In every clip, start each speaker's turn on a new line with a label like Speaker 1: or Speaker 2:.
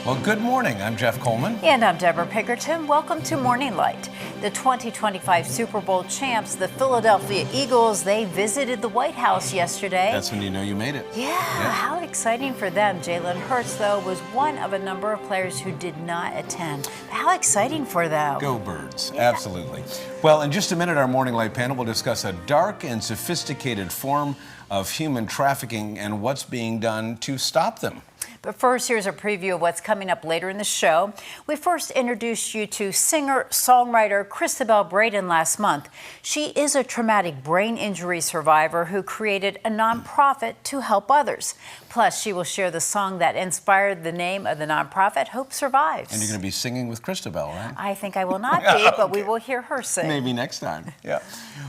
Speaker 1: Well, good morning. I'm Jeff Coleman.
Speaker 2: And I'm Debra Pinkerton. Welcome to Morning Light. The 2025 Super Bowl champs, the Philadelphia Eagles, they visited the White House yesterday.
Speaker 1: That's when you know you made it.
Speaker 2: Yeah, how exciting for them. Jalen Hurts, though, was one of a number of players who did not attend. How exciting for them.
Speaker 1: Go Birds. Yeah. Absolutely. Well, in just a minute, our Morning Light panel will discuss a dark and sophisticated form of human trafficking and what's being done to stop them.
Speaker 2: But first, here's a preview of what's coming up later in the show. We first introduced you to singer-songwriter Cristabelle Braden last month. She is a traumatic brain injury survivor who created a nonprofit to help others. Plus, she will share the song that inspired the name of the nonprofit, Hope Survives.
Speaker 1: And you're going to be singing with Cristabelle, right?
Speaker 2: I think I will not be, but we will hear her sing.
Speaker 1: Maybe next time. Yeah.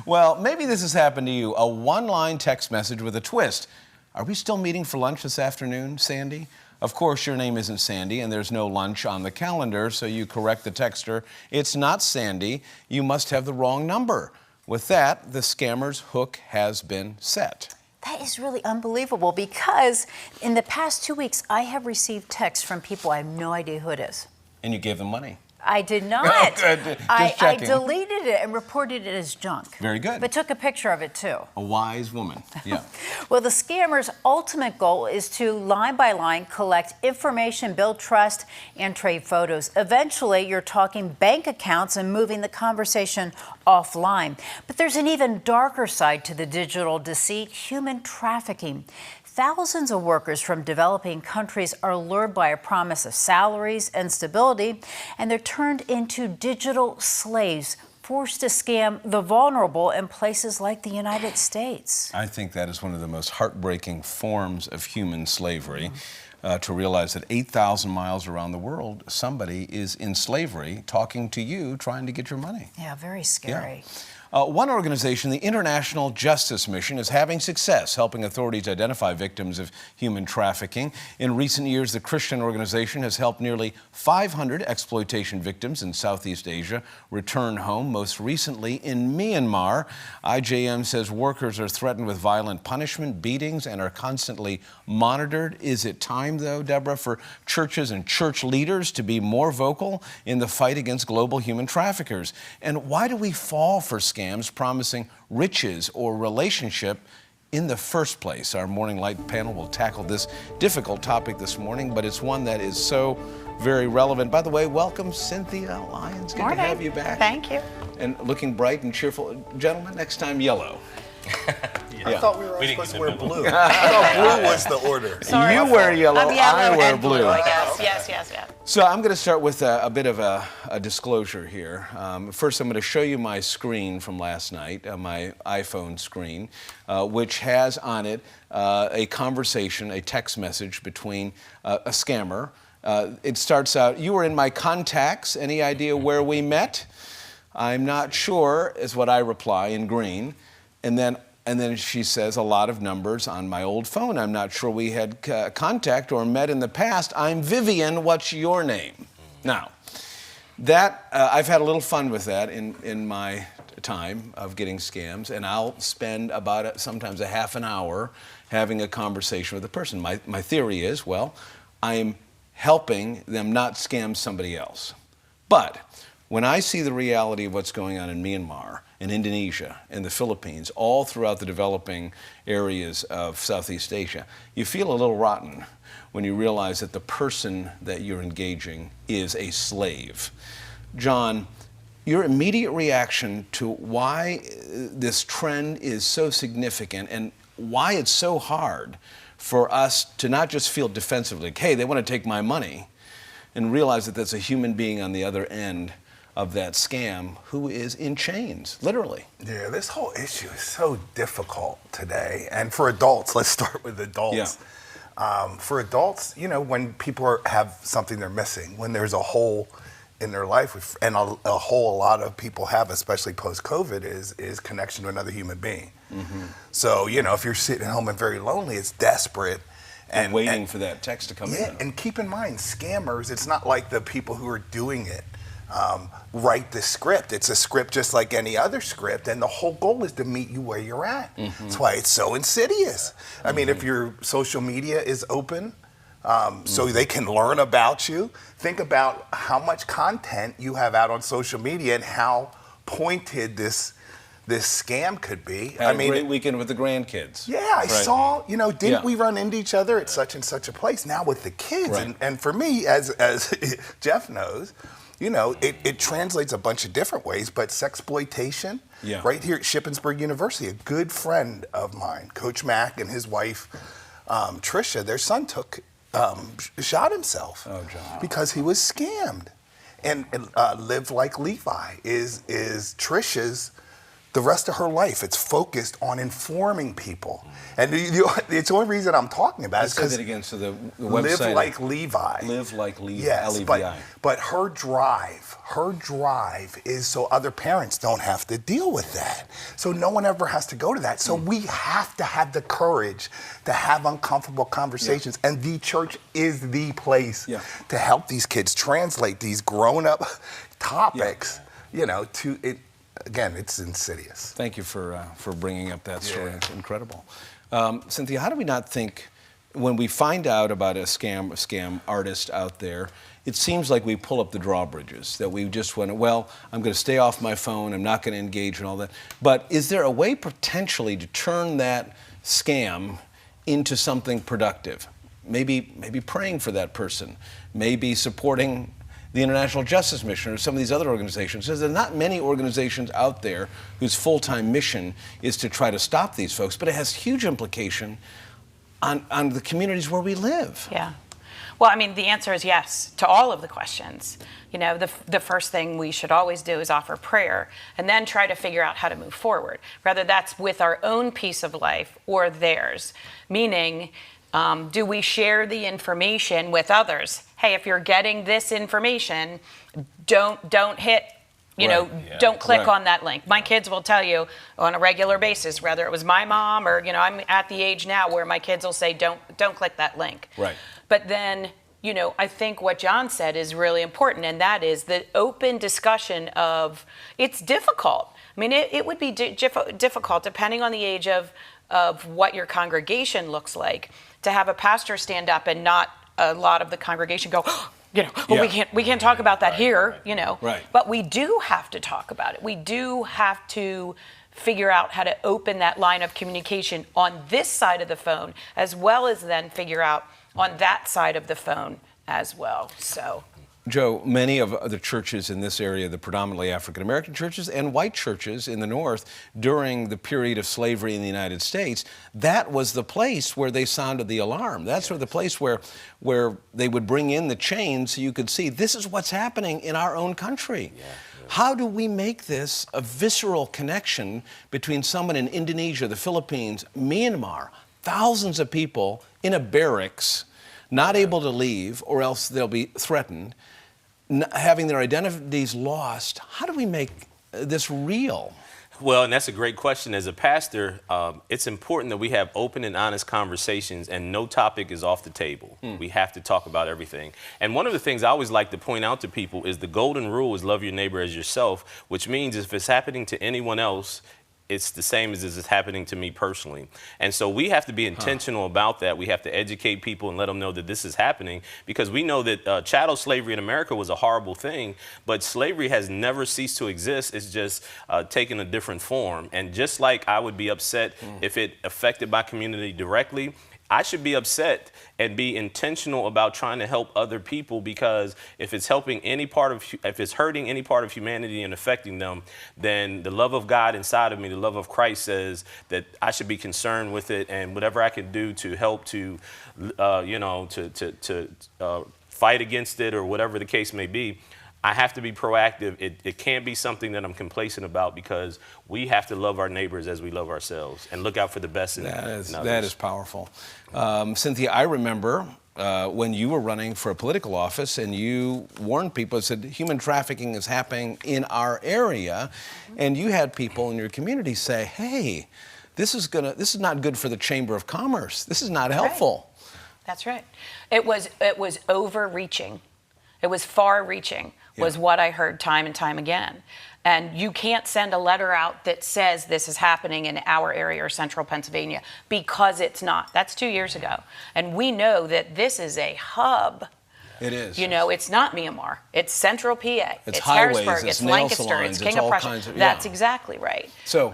Speaker 1: Well, maybe this has happened to you. A one-line text message with a twist. Are we still meeting for lunch this afternoon, Sandy? Of course, your name isn't Sandy, and there's no lunch on the calendar, so you correct the texter. It's not Sandy. You must have the wrong number. With that, the scammer's hook has been set.
Speaker 2: That is really unbelievable because in the past 2 weeks, I have received texts from people I have no idea who it is.
Speaker 1: And you gave them money.
Speaker 2: I did not. I deleted it and reported it as junk.
Speaker 1: Very good.
Speaker 2: But took a picture of it too.
Speaker 1: A wise woman. Yeah.
Speaker 2: Well, the scammer's ultimate goal is to line by line collect information, build trust, and trade photos. Eventually, you're talking bank accounts and moving the conversation offline. But there's an even darker side to the digital deceit: human trafficking. Thousands of workers from developing countries are lured by a promise of salaries and stability, and they're turned into digital slaves, forced to scam the vulnerable in places like the United States.
Speaker 1: I think that is one of the most heartbreaking forms of human slavery, to realize that 8,000 miles around the world, somebody is in slavery talking to you, trying to get your money.
Speaker 2: Yeah, very scary.
Speaker 1: Yeah. One organization, the International Justice Mission, is having success helping authorities identify victims of human trafficking. In recent years, the Christian organization has helped nearly 500 exploitation victims in Southeast Asia return home, most recently in Myanmar. IJM says workers are threatened with violent punishment, beatings, and are constantly monitored. Is it time, though, Debra, for churches and church leaders to be more vocal in the fight against global human traffickers? And why do we fall for scams promising riches or relationship in the first place? Our Morning Light panel will tackle this difficult topic this morning, but it's one that is so very relevant. By the way, welcome, Cynthia, Lyons. Good to have you back.
Speaker 2: Thank you.
Speaker 1: And looking bright and cheerful. Gentlemen, next time, yellow.
Speaker 3: I thought we were supposed to wear blue. I thought blue was the order.
Speaker 2: Sorry.
Speaker 1: You wear yellow, I wear
Speaker 2: and
Speaker 1: blue.
Speaker 2: I guess. Yes.
Speaker 1: So I'm going to start with a bit of a disclosure here. First, I'm going to show you my screen from last night, my iPhone screen, which has on it a conversation, a text message between a scammer. It starts out, "You were in my contacts. Any idea where we met?" "I'm not sure," is what I reply in green. And then she says, "A lot of numbers on my old phone. I'm not sure we had contact or met in the past. I'm Vivian. What's your name?" Now, that I've had a little fun with that in my time of getting scams, and I'll spend about sometimes a half an hour having a conversation with a person. My theory is, well, I'm helping them not scam somebody else. But when I see the reality of what's going on in Myanmar, in Indonesia, in the Philippines, all throughout the developing areas of Southeast Asia, you feel a little rotten when you realize that the person that you're engaging is a slave. John, your immediate reaction to why this trend is so significant and why it's so hard for us to not just feel defensively, like, hey, they want to take my money, and realize that there's a human being on the other end of that scam who is in chains, literally.
Speaker 3: Yeah, this whole issue is so difficult today. And for adults, let's start with adults. Yeah. For adults, you know, when people have something they're missing, when there's a hole in their life, and a hole a lot of people have, especially post-COVID, is connection to another human being. Mm-hmm. So, you know, if you're sitting at home and very lonely, it's desperate.
Speaker 1: And waiting for that text to come in.
Speaker 3: And keep in mind, scammers, it's not like the people who are doing it write the script. It's a script just like any other script, and the whole goal is to meet you where you're at. Mm-hmm. That's why it's so insidious. I mean, if your social media is open, so they can learn about you. Think about how much content you have out on social media and how pointed this scam could be.
Speaker 1: Had a great weekend with the grandkids.
Speaker 3: Yeah, I saw, didn't we run into each other at such and such a place? Now with the kids,
Speaker 1: Right.
Speaker 3: and for me, as Jeff knows, it translates a bunch of different ways, but sexploitation, right here at Shippensburg University, a good friend of mine, Coach Mack and his wife, Tricia, their son shot himself because he was scammed. And Live Like Levi is Tricia's, the rest of her life, it's focused on informing people. And it's the only reason I'm talking about it is because...
Speaker 1: Say that again, so the website...
Speaker 3: Live Like Levi.
Speaker 1: Live Like Levi,
Speaker 3: yes,
Speaker 1: L-E-V-I.
Speaker 3: but her drive is so other parents don't have to deal with that. So no one ever has to go to that. So we have to have the courage to have uncomfortable conversations. And the church is the place to help these kids translate these grown-up topics, to it. Again, it's insidious.
Speaker 1: Thank you for bringing up that story. It's incredible. Cynthia, how do we not think, when we find out about a scam artist out there, it seems like we pull up the drawbridges, that we just went, well, I'm going to stay off my phone, I'm not going to engage in all that. But is there a way potentially to turn that scam into something productive? Maybe praying for that person, maybe supporting the International Justice Mission or some of these other organizations. There's not many organizations out there whose full-time mission is to try to stop these folks, but it has huge implication on the communities where we live.
Speaker 4: Yeah. Well, I mean, the answer is yes to all of the questions. The first thing we should always do is offer prayer and then try to figure out how to move forward, whether that's with our own piece of life or theirs. Meaning, do we share the information with others? Hey, if you're getting this information, don't hit, don't click on that link. My kids will tell you on a regular basis, whether it was my mom or, I'm at the age now where my kids will say, don't click that link.
Speaker 1: Right.
Speaker 4: But then, I think what John said is really important, and that is the open discussion of, it's difficult. I mean, it would be difficult depending on the age of what your congregation looks like, to have a pastor stand up and not a lot of the congregation go, we can't talk about that here,
Speaker 1: Right.
Speaker 4: But we do have to talk about it. We do have to figure out how to open that line of communication on this side of the phone, as well as then figure out on that side of the phone as well. So,
Speaker 1: Joe, many of the churches in this area, the predominantly African-American churches and white churches in the North, during the period of slavery in the United States, that was the place where they sounded the alarm. That's the place where they would bring in the chains so you could see, this is what's happening in our own country. How do we make this a visceral connection between someone in Indonesia, the Philippines, Myanmar, thousands of people in a barracks, not able to leave, or else they'll be threatened, having their identities lost? How do we make this real?
Speaker 5: Well, and that's a great question. As a pastor, it's important that we have open and honest conversations, and no topic is off the table. We have to talk about everything. And one of the things I always like to point out to people is the golden rule is love your neighbor as yourself, which means if it's happening to anyone else, it's the same as it's happening to me personally. And so we have to be intentional about that. We have to educate people and let them know that this is happening, because we know that chattel slavery in America was a horrible thing, but slavery has never ceased to exist. It's just taken a different form. And just like I would be upset if it affected my community directly, I should be upset and be intentional about trying to help other people, because if it's hurting any part of humanity and affecting them, then the love of God inside of me, the love of Christ, says that I should be concerned with it, and whatever I can do to help to fight against it, or whatever the case may be, I have to be proactive. It can't be something that I'm complacent about, because we have to love our neighbors as we love ourselves and look out for the best in others.
Speaker 1: That is powerful. Cynthia, I remember when you were running for a political office and you warned people and said human trafficking is happening in our area, and you had people in your community say, hey, this is not good for the Chamber of Commerce. This is not helpful.
Speaker 4: Right. That's right. It was overreaching. It was far-reaching, was what I heard time and time again. And you can't send a letter out that says this is happening in our area or central Pennsylvania, because it's not. That's 2 years ago. And we know that this is a hub.
Speaker 1: It is.
Speaker 4: You know, it's not Myanmar. It's central PA.
Speaker 1: It's
Speaker 4: Harrisburg.
Speaker 1: highways,
Speaker 4: It's
Speaker 1: nail
Speaker 4: Lancaster.
Speaker 1: salons,
Speaker 4: It's King
Speaker 1: it's
Speaker 4: of
Speaker 1: all
Speaker 4: Prussia.
Speaker 1: kinds of-
Speaker 4: That's
Speaker 1: yeah.
Speaker 4: exactly right.
Speaker 1: So,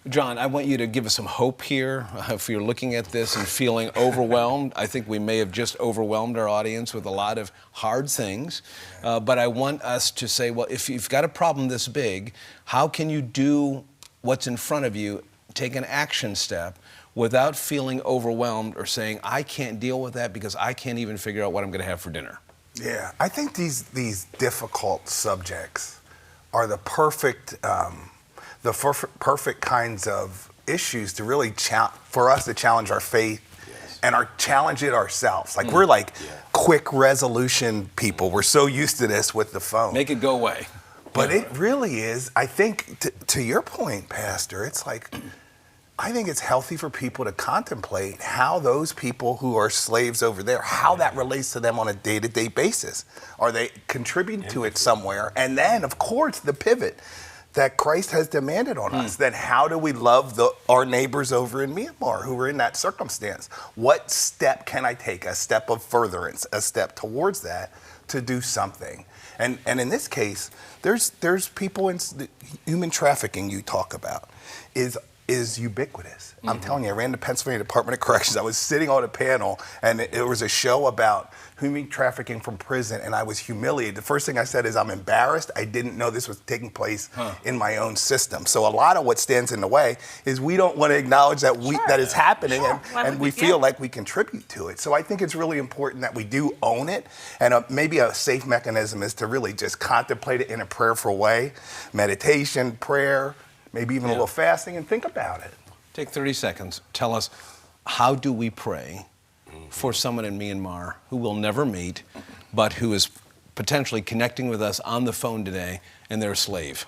Speaker 1: John, I want you to give us some hope here. If you're looking at this and feeling overwhelmed, I think we may have just overwhelmed our audience with a lot of hard things. But I want us to say, well, if you've got a problem this big, how can you do what's in front of you, take an action step, without feeling overwhelmed or saying, I can't deal with that because I can't even figure out what I'm going to have for dinner?
Speaker 3: Yeah, I think these difficult subjects are the perfect kinds of issues to really for us to challenge our faith. Yes. And challenge it ourselves. Like we're like quick resolution people. We're so used to this with the phone.
Speaker 1: Make it go away.
Speaker 3: But it really is. I think to your point, Pastor, it's like, I think it's healthy for people to contemplate how those people who are slaves over there, how that relates to them on a day-to-day basis. Are they contributing to it somewhere? And then, of course, the pivot that Christ has demanded on us. Then how do we love our neighbors over in Myanmar who are in that circumstance? What step can I take? A step of furtherance, a step towards that to do something. And in this case, there's people in human trafficking you talk about is ubiquitous. I'm telling you, I ran the Pennsylvania Department of Corrections. I was sitting on a panel, and it was a show about human trafficking from prison, and I was humiliated. The first thing I said is, I'm embarrassed. I didn't know this was taking place in my own system. So a lot of what stands in the way is we don't want to acknowledge that that is happening, and we feel like we contribute to it. So I think it's really important that we do own it, and maybe a safe mechanism is to really just contemplate it in a prayerful way, meditation, prayer, maybe even a little fasting, and think about it.
Speaker 1: Take 30 seconds. Tell us, how do we pray for someone in Myanmar who we'll never meet, but who is potentially connecting with us on the phone today, and they're a slave?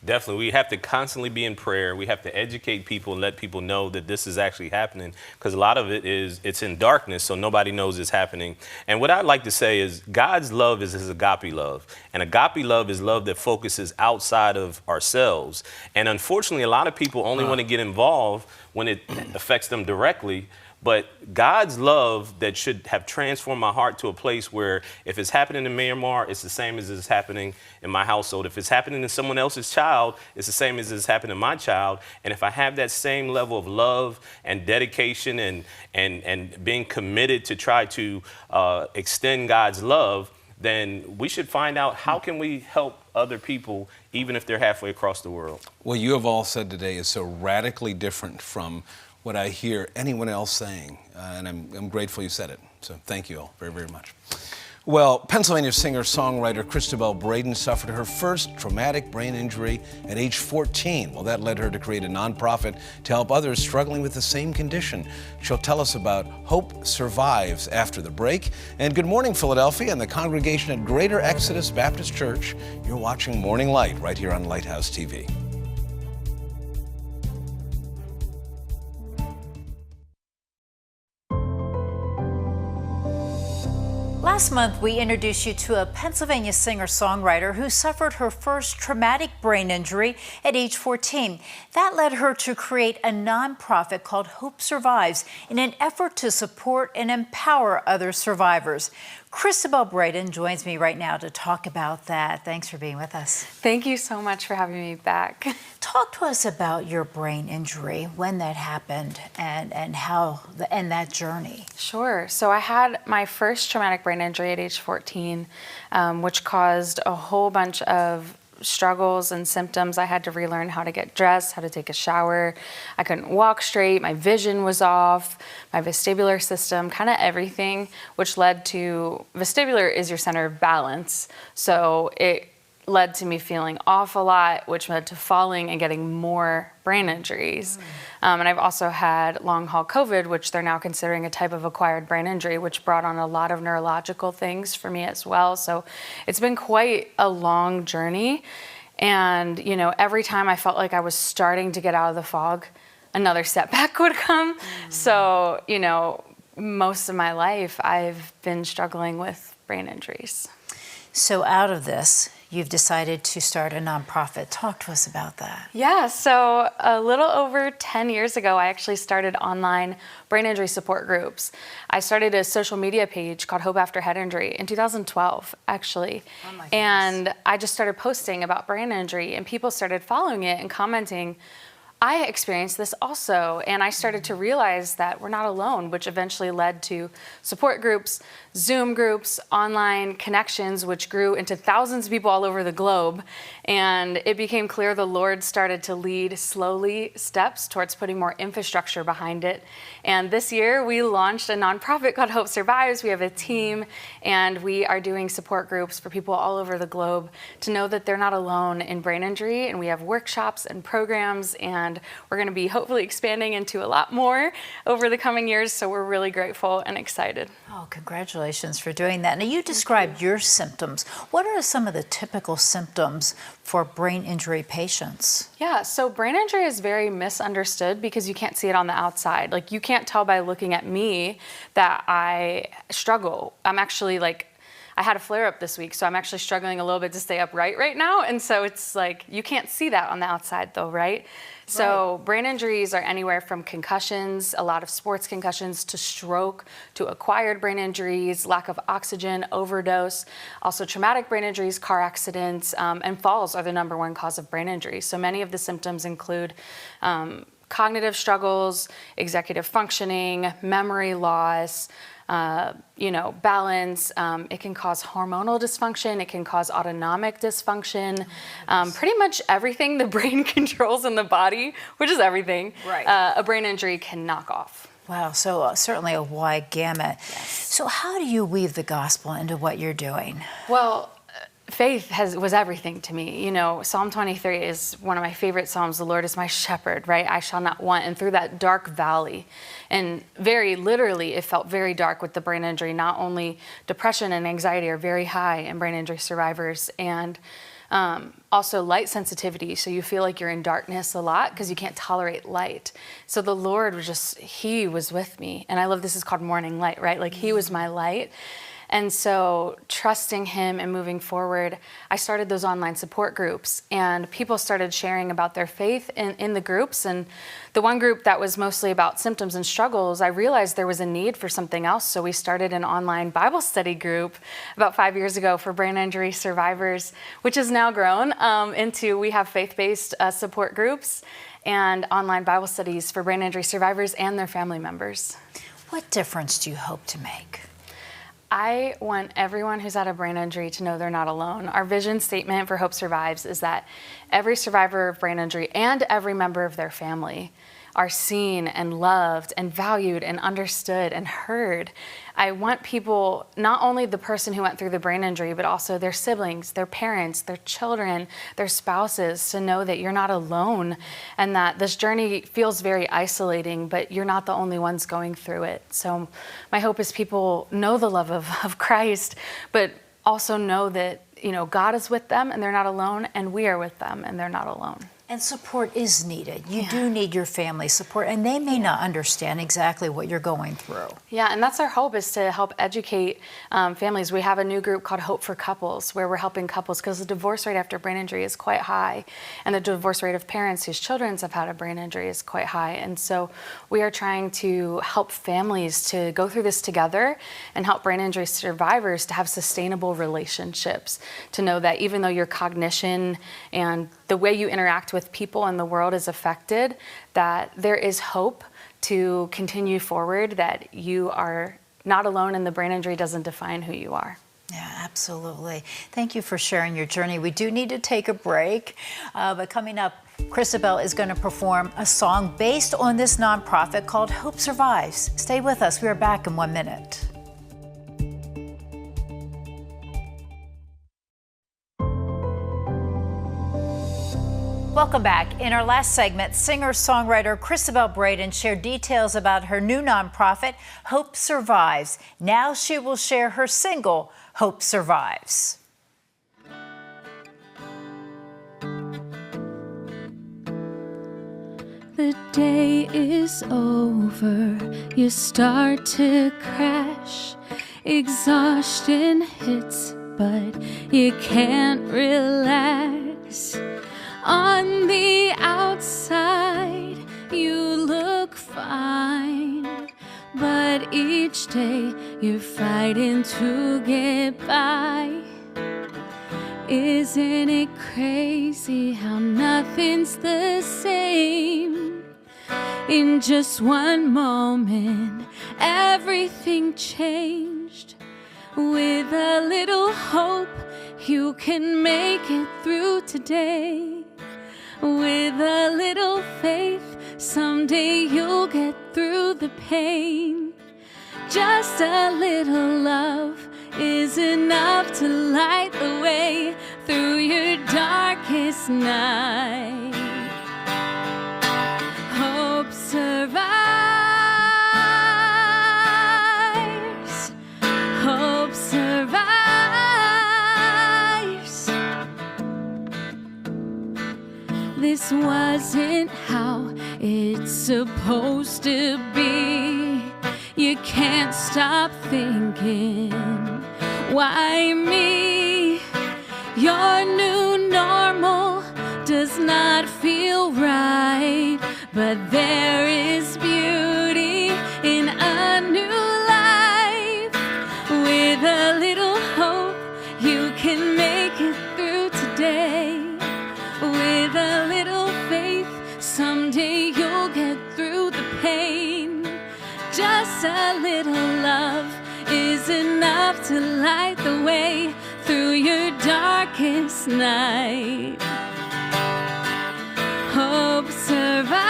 Speaker 5: Definitely. We have to constantly be in prayer. We have to educate people and let people know that this is actually happening, because a lot of it's in darkness, so nobody knows it's happening. And what I'd like to say is God's love is his agape love. And agape love is love that focuses outside of ourselves. And unfortunately, a lot of people only want to get involved when it affects them directly. But God's love that should have transformed my heart to a place where if it's happening in Myanmar, it's the same as it's happening in my household. If it's happening to someone else's child, it's the same as it's happening to my child. And if I have that same level of love and dedication and being committed to try to extend God's love, then we should find out how can we help other people, even if they're halfway across the world.
Speaker 1: What you have all said today is so radically different from what I hear anyone else saying, and I'm grateful you said it. So thank you all very, very much. Well, Pennsylvania singer-songwriter Cristabelle Braden suffered her first traumatic brain injury at age 14. Well, that led her to create a nonprofit to help others struggling with the same condition. She'll tell us about Hope Survives after the break. And good morning, Philadelphia and the congregation at Greater Exodus Baptist Church. You're watching Morning Light right here on Lighthouse TV.
Speaker 2: Last month, we introduced you to a Pennsylvania singer-songwriter who suffered her first traumatic brain injury at age 14. That led her to create a nonprofit called Hope Survives in an effort to support and empower other survivors. Cristabelle Braden joins me right now to talk about that. Thanks for being with us.
Speaker 6: Thank you so much for having me back.
Speaker 2: Talk to us about your brain injury, when that happened, and how that journey.
Speaker 6: Sure. So I had my first traumatic brain injury at age 14, which caused a whole bunch of struggles and symptoms. I had to relearn how to get dressed, how to take a shower. I couldn't walk straight. My vision was off, my vestibular system, kind of everything, which led to, vestibular is your center of balance. So it led to me feeling off a lot, which led to falling and getting more brain injuries. And I've also had long haul COVID, which they're now considering a type of acquired brain injury, which brought on a lot of neurological things for me as well. So it's been quite a long journey. And, you know, every time I felt like I was starting to get out of the fog, another setback would come. So, you know, most of my life I've been struggling with brain injuries.
Speaker 2: So out of this, you've decided to start a nonprofit. Talk to us about that.
Speaker 6: Yeah, so a little over 10 years ago, I actually started online brain injury support groups. I started a social media page called Hope After Head Injury in 2012, actually.
Speaker 2: Oh my goodness.
Speaker 6: And I just started posting about brain injury, and people started following it and commenting, I experienced this also, and I started to realize that we're not alone, which eventually led to support groups, Zoom groups, online connections, which grew into thousands of people all over the globe. And it became clear the Lord started to lead slowly steps towards putting more infrastructure behind it. And this year we launched a nonprofit called Hope Survives. We have a team, and we are doing support groups for people all over the globe to know that they're not alone in brain injury. And we have workshops and programs, and we're going to be hopefully expanding into a lot more over the coming years. So we're really grateful and excited.
Speaker 2: Oh, congratulations for doing that. Now, you described your symptoms. What are some of the typical symptoms for brain injury patients?
Speaker 6: Yeah, so brain injury is very misunderstood because you can't see it on the outside. Like, you can't tell by looking at me that I struggle. I'm actually I had a flare up this week, so I'm actually struggling a little bit to stay upright right now. And so it's like, you can't see that on the outside though, right? So brain injuries are anywhere from concussions, a lot of sports concussions, to stroke, to acquired brain injuries, lack of oxygen, overdose. Also traumatic brain injuries, car accidents, and falls are the #1 cause of brain injury. So many of the symptoms include cognitive struggles, executive functioning, memory loss, balance. It can cause hormonal dysfunction. It can cause autonomic dysfunction. Pretty much everything the brain controls in the body, which is everything, a brain injury can knock off.
Speaker 2: Wow, so certainly a wide gamut.
Speaker 6: Yes.
Speaker 2: So how do you weave the gospel into what you're doing?
Speaker 6: Well, faith was everything to me. Psalm 23 is one of my favorite Psalms. The Lord is my shepherd, right? I shall not want. And through that dark valley, and very literally, it felt very dark with the brain injury. Not only depression and anxiety are very high in brain injury survivors, and also light sensitivity. So you feel like you're in darkness a lot because you can't tolerate light. So the Lord He was with me. And I love this is called morning light, right? Like, He was my light. And so trusting Him and moving forward, I started those online support groups, and people started sharing about their faith in the groups. And the one group that was mostly about symptoms and struggles, I realized there was a need for something else. So we started an online Bible study group about 5 years ago for brain injury survivors, which has now grown into, we have faith-based support groups and online Bible studies for brain injury survivors and their family members.
Speaker 2: What difference do you hope to make?
Speaker 6: I want everyone who's had a brain injury to know they're not alone. Our vision statement for Hope Survives is that every survivor of brain injury and every member of their family are seen and loved and valued and understood and heard. I want people, not only the person who went through the brain injury, but also their siblings, their parents, their children, their spouses, to know that you're not alone and that this journey feels very isolating, but you're not the only ones going through it. So my hope is people know the love of Christ, but also know that, God is with them and they're not alone, and we are with them and they're not alone.
Speaker 2: And support is needed. You do need your family support, and they may not understand exactly what you're going through.
Speaker 6: Yeah, and that's our hope, is to help educate families. We have a new group called Hope for Couples, where we're helping couples, because the divorce rate after brain injury is quite high, and the divorce rate of parents whose children have had a brain injury is quite high. And so we are trying to help families to go through this together and help brain injury survivors to have sustainable relationships, to know that even though your cognition and the way you interact with people in the world is affected, that there is hope to continue forward, that you are not alone and the brain injury doesn't define who you are.
Speaker 2: Yeah, absolutely. Thank you for sharing your journey. We do need to take a break, but coming up, Cristabelle is going to perform a song based on this nonprofit called Hope Survives. Stay with us. We are back in 1 minute. Welcome back. In our last segment, singer-songwriter Cristabelle Braden shared details about her new nonprofit, Hope Survives. Now she will share her single, Hope Survives.
Speaker 7: The day is over, you start to crash. Exhaustion hits but you can't relax. On the outside, you look fine, but each day you're fighting to get by. Isn't it crazy how nothing's the same? In just one moment, everything changed. With a little hope, you can make it through today. With a little faith, someday you'll get through the pain. Just a little love is enough to light the way through your darkest night. Hope survives. Hope survives. This wasn't how it's supposed to be. You can't stop thinking, why me? Your new normal does not feel right, but there is beauty in a new life. With a little hope, you can make it through today. With a little faith, someday you'll get through the pain. Just a little love is enough to light the way through your darkest night. Hope survives.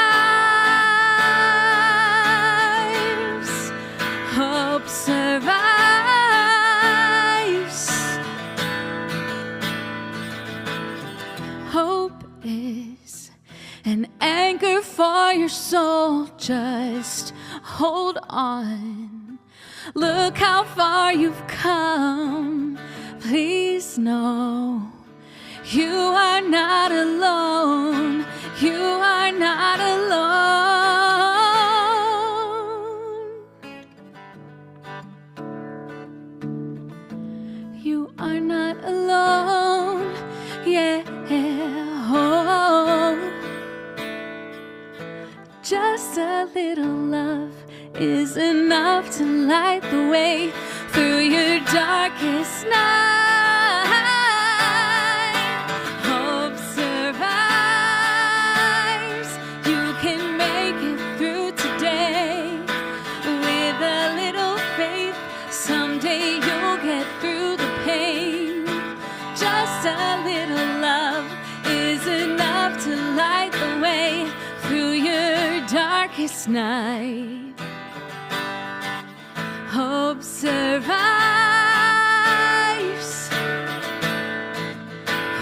Speaker 7: Hope survives. Hope is an anchor for your soul. Just hold on. Look how far you've come. Please know you are not alone. You are not alone. You are not alone. Yeah. Oh. Just a little love is enough to light the way through your darkest night. Hope survives. You can make it through today. With a little faith, someday you'll get through the pain. Just a little love is enough to light the way through your darkest night. Hope survives.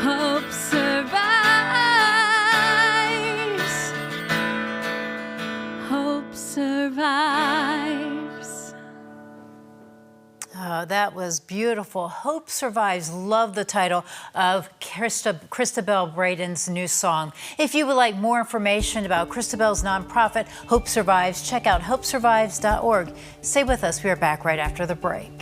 Speaker 7: Hope survives. Hope survives.
Speaker 2: Oh, that was beautiful. Hope Survives. Love the title of Cristabelle Braden's new song. If you would like more information about Cristabelle's nonprofit, Hope Survives, check out hopesurvives.org. Stay with us. We are back right after the break.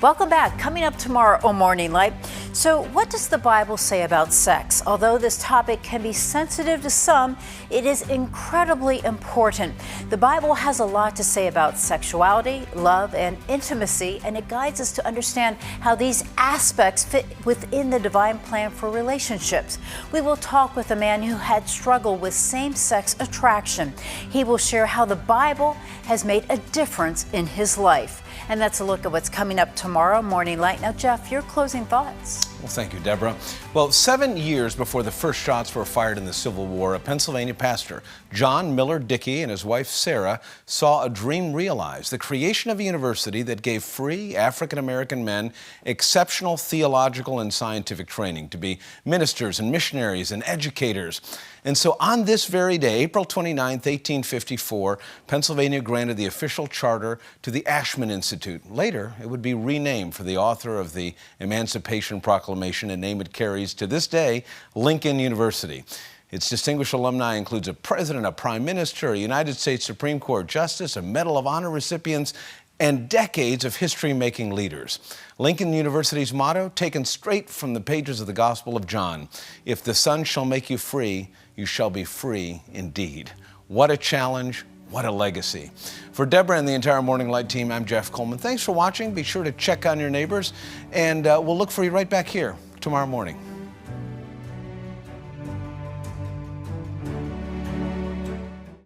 Speaker 2: Welcome back. Coming up tomorrow on Morning Light. So what does the Bible say about sex? Although this topic can be sensitive to some, it is incredibly important. The Bible has a lot to say about sexuality, love, and intimacy, and it guides us to understand how these aspects fit within the divine plan for relationships. We will talk with a man who had struggled with same-sex attraction. He will share how the Bible has made a difference in his life. And that's a look at what's coming up tomorrow, Morning Light. Now, Jeff, your closing thoughts.
Speaker 1: Well, thank you, Debra. Well, 7 years before the first shots were fired in the Civil War, a Pennsylvania pastor, John Miller Dickey, and his wife, Sarah, saw a dream realized: the creation of a university that gave free African-American men exceptional theological and scientific training to be ministers and missionaries and educators. And so on this very day, April 29th, 1854, Pennsylvania granted the official charter to the Ashman Institute. Later, it would be renamed for the author of the Emancipation Proclamation, a name it carries to this day, Lincoln University. Its distinguished alumni includes a president, a prime minister, a United States Supreme Court justice, a Medal of Honor recipients, and decades of history-making leaders. Lincoln University's motto, taken straight from the pages of the Gospel of John: "If the Son shall make you free, you shall be free indeed." What a challenge, what a legacy. For Debra and the entire Morning Light team, I'm Jeff Coleman. Thanks for watching. Be sure to check on your neighbors, and we'll look for you right back here tomorrow morning.